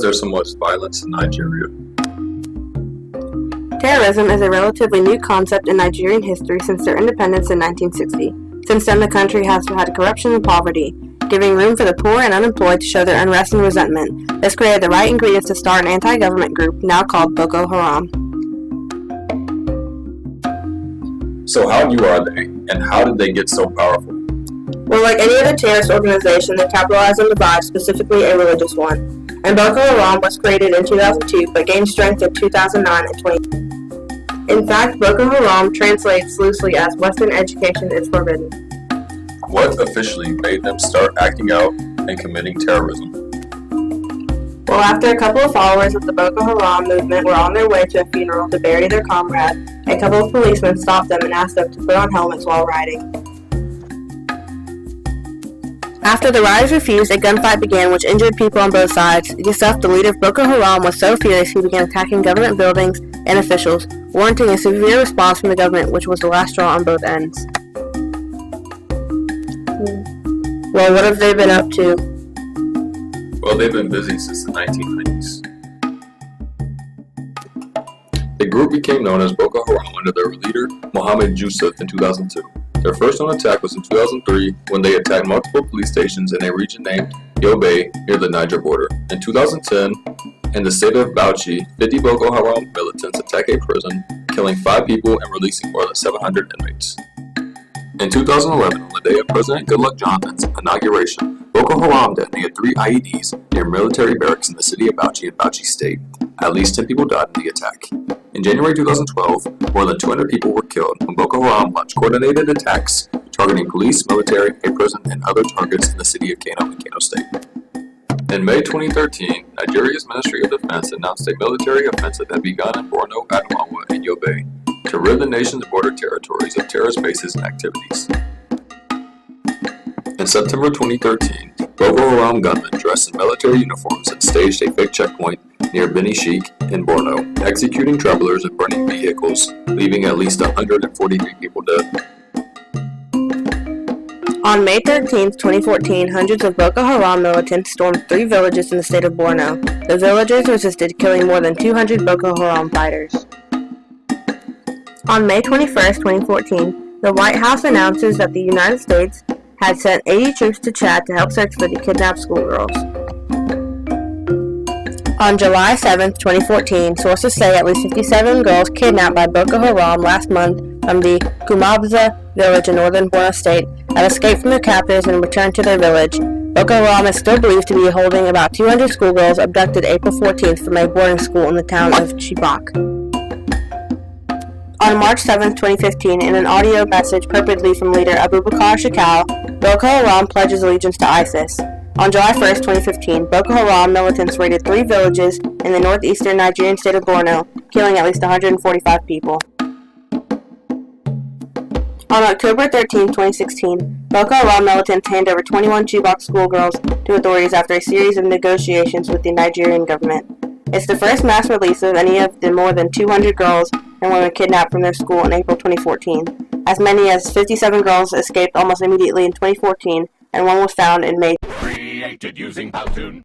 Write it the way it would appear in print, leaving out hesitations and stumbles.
is there so much violence in Nigeria? Terrorism is a relatively new concept in Nigerian history since their independence in 1960. Since then, the country has had corruption and poverty, giving room for the poor and unemployed to show their unrest and resentment. This created the right ingredients to start an anti-government group, now called Boko Haram. So how new are they, and how did they get so powerful? Well, like any other terrorist organization, they capitalize on divides, specifically a religious one. And Boko Haram was created in 2002, but gained strength in 2009 and 2010. In fact, Boko Haram translates loosely as Western education is forbidden. What officially made them start acting out and committing terrorism? Well, after a couple of followers of the Boko Haram movement were on their way to a funeral to bury their comrade, a couple of policemen stopped them and asked them to put on helmets while riding. After the riders refused, a gunfight began which injured people on both sides. Yusuf, the leader of Boko Haram, was so furious he began attacking government buildings and officials, warranting a severe response from the government, which was the last straw on both ends. Well, what have they been up to? Well, they've been busy since the 1990s. The group became known as Boko Haram under their leader, Mohammed Yusuf, in 2002. Their first known attack was in 2003 when they attacked multiple police stations in a region named Yobe near the Niger border. In 2010, in the state of Bauchi, 50 Boko Haram militants attacked a prison, killing 5 people and releasing more than 700 inmates. In 2011, on the day of President Goodluck Jonathan's inauguration, Boko Haram detonated 3 IEDs near military barracks in the city of Bauchi in Bauchi State. At least 10 people died in the attack. In January 2012, more than 200 people were killed when Boko Haram launched coordinated attacks targeting police, military, a prison, and other targets in the city of Kano and Kano State. In May 2013, Nigeria's Ministry of Defense announced a military offensive had begun in Borno, Adamawa, and Yobe to rid the nation's border territories of terrorist bases and activities. In September 2013, Boko Haram gunmen dressed in military uniforms had staged a fake checkpoint near Beni Sheikh in Borno, executing travelers and burning vehicles, leaving at least 143 people dead. On May 13, 2014, hundreds of Boko Haram militants stormed 3 villages in the state of Borno. The villagers resisted, killing more than 200 Boko Haram fighters. On May 21, 2014, the White House announces that the United States had sent 80 troops to Chad to help search for the kidnapped schoolgirls. On July 7, 2014, sources say at least 57 girls kidnapped by Boko Haram last month from the Kumabza village in northern Borno State have escaped from their captors and returned to their village. Boko Haram is still believed to be holding about 200 schoolgirls abducted April 14th from a boarding school in the town of Chibok. On March 7, 2015, in an audio message purportedly from leader Abubakar Shekau, Boko Haram pledges allegiance to ISIS. On July 1, 2015, Boko Haram militants raided 3 villages in the northeastern Nigerian state of Borno, killing at least 145 people. On October 13, 2016, Boko Haram militants handed over 21 Chibok schoolgirls to authorities after a series of negotiations with the Nigerian government. It's the first mass release of any of the more than 200 girls and women kidnapped from their school in April 2014. As many as 57 girls escaped almost immediately in 2014, and one was found in May. Created using Powtoon.